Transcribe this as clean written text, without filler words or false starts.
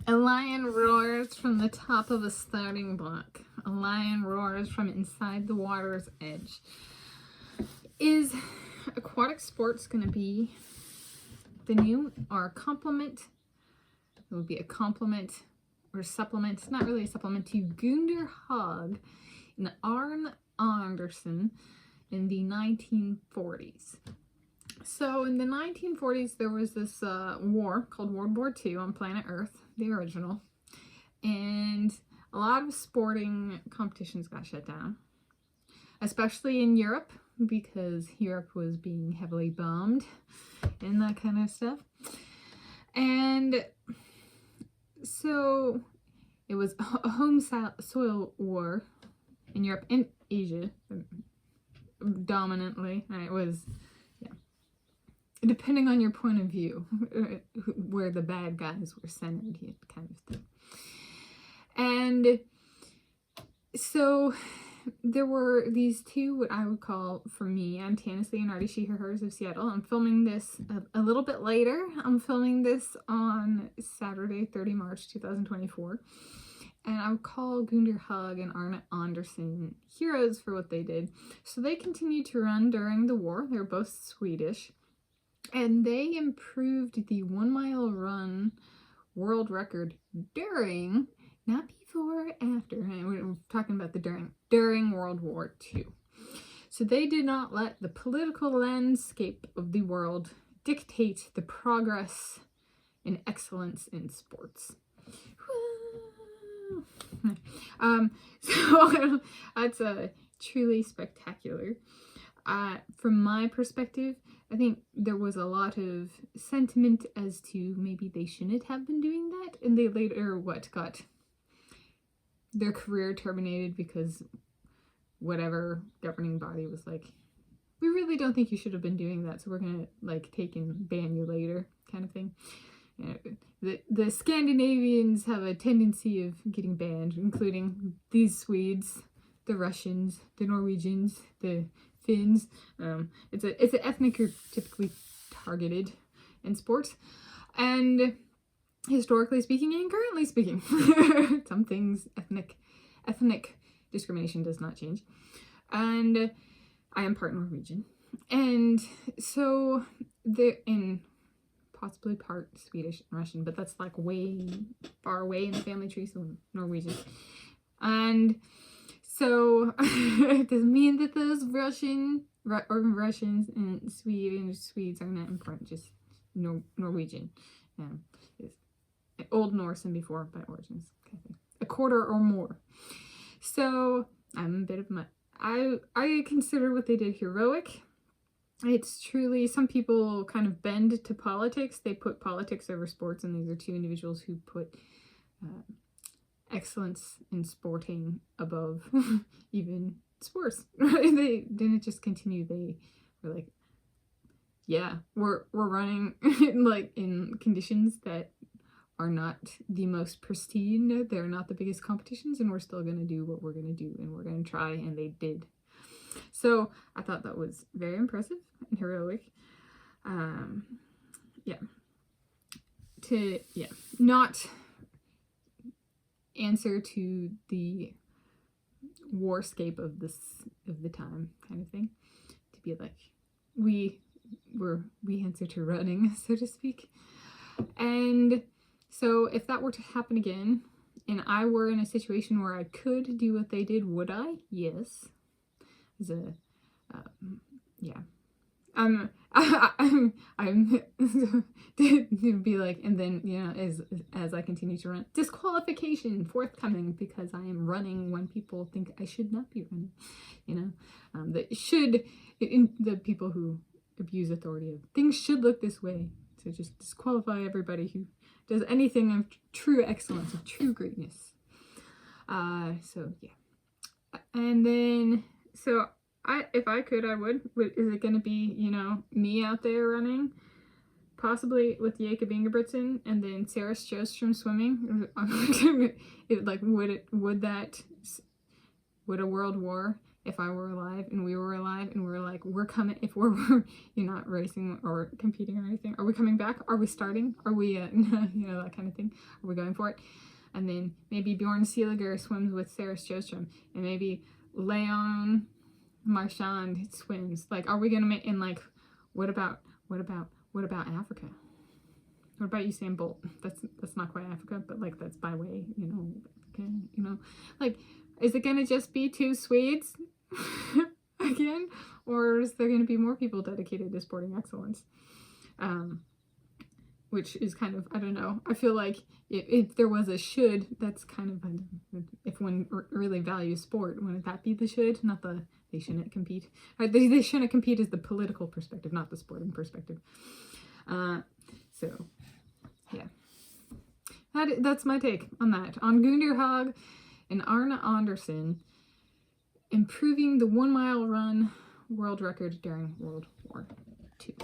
A lion roars from the top of a starting block. A lion roars from inside the water's edge. Is aquatic sports going to be the new or a complement? It would be a complement or supplement. It's not really a supplement to Gunder Hägg and Arne Andersson in the 1940s. So in the 1940s, there was this war called World War II on planet Earth, the original, and a lot of sporting competitions got shut down, especially in Europe, because Europe was being heavily bombed and that kind of stuff. And so it was a home soil war in Europe and Asia, dominantly, and it was, depending on your point of view, where the bad guys were centered, kind of thing. And so there were these two, what I would call, for me, I'm Tanis Leonhardi, she, her, hers of Seattle. I'm filming this a little bit later. I'm filming this on Saturday, 30 March 2024. And I would call Gunder Hägg and Arne Andersson heroes for what they did. So they continued to run during the war. They were both Swedish. And they improved the 1 mile run world record during, not before, after. We're talking about the during World War II. So they did not let the political landscape of the world dictate the progress and excellence in sports. So that's truly spectacular. From my perspective, I think there was a lot of sentiment as to maybe they shouldn't have been doing that, and they later got their career terminated because whatever governing body was like, we really don't think you should have been doing that, so we're gonna take and ban you later, kind of thing. The Scandinavians have a tendency of getting banned, including these Swedes, the Russians, the Norwegians, the Finns. It's an ethnic group typically targeted in sports, and historically speaking and currently speaking, some things ethnic discrimination does not change. And I am part Norwegian, and so in possibly part Swedish and Russian, but that's way far away in the family tree, so Norwegian. And so it doesn't mean that those Russians and Swedes are not important, just Norwegian. Old Norse and before by origins, kind of thing. A quarter or more. So I'm a bit of I consider what they did heroic. It's truly, some people kind of bend to politics. They put politics over sports, and these are two individuals who put excellence in sporting above even sports. They didn't just continue. They were like, yeah, we're running in conditions that are not the most pristine. They're not the biggest competitions, and we're still going to do what we're going to do, and we're going to try, and they did. So I thought that was very impressive and heroic. Not answer to the warscape of the time, kind of thing. To be like, we answer to running, so to speak. And so if that were to happen again, and I were in a situation where I could do what they did, would I? Yes. I'm to be like, and then as I continue to run, disqualification forthcoming because I am running when people think I should not be running. The people who abuse authority of things should look this way, so just disqualify everybody who does anything of true excellence, of true greatness. And then if I could, I would. Is it going to be, me out there running? Possibly with Jakob Ingebrigtsen and then Sarah Sjöström swimming? Would a world war if I were alive and we were alive and we're like, we're coming, if we're you're not racing or competing or anything, are we coming back? Are we starting? Are we, you know, that kind of thing? Are we going for it? And then maybe Bjorn Seeliger swims with Sarah Sjostrom, and maybe Leon Marchand swims. Like, are we gonna make, and like, what about Africa? What about Usain Bolt? That's not quite Africa, but like that's by way, you know, okay, you know, like, is it gonna just be 2 Swedes again, or is there gonna be more people dedicated to sporting excellence? Which is kind of, I don't know. I feel like if there was a should, that's kind of, if one really values sport, wouldn't that be the should, not the they shouldn't compete? They shouldn't compete is the political perspective, not the sporting perspective. So, yeah. That's my take on that. On Gunder Hägg and Arne Andersson improving the 1 mile run world record during World War II.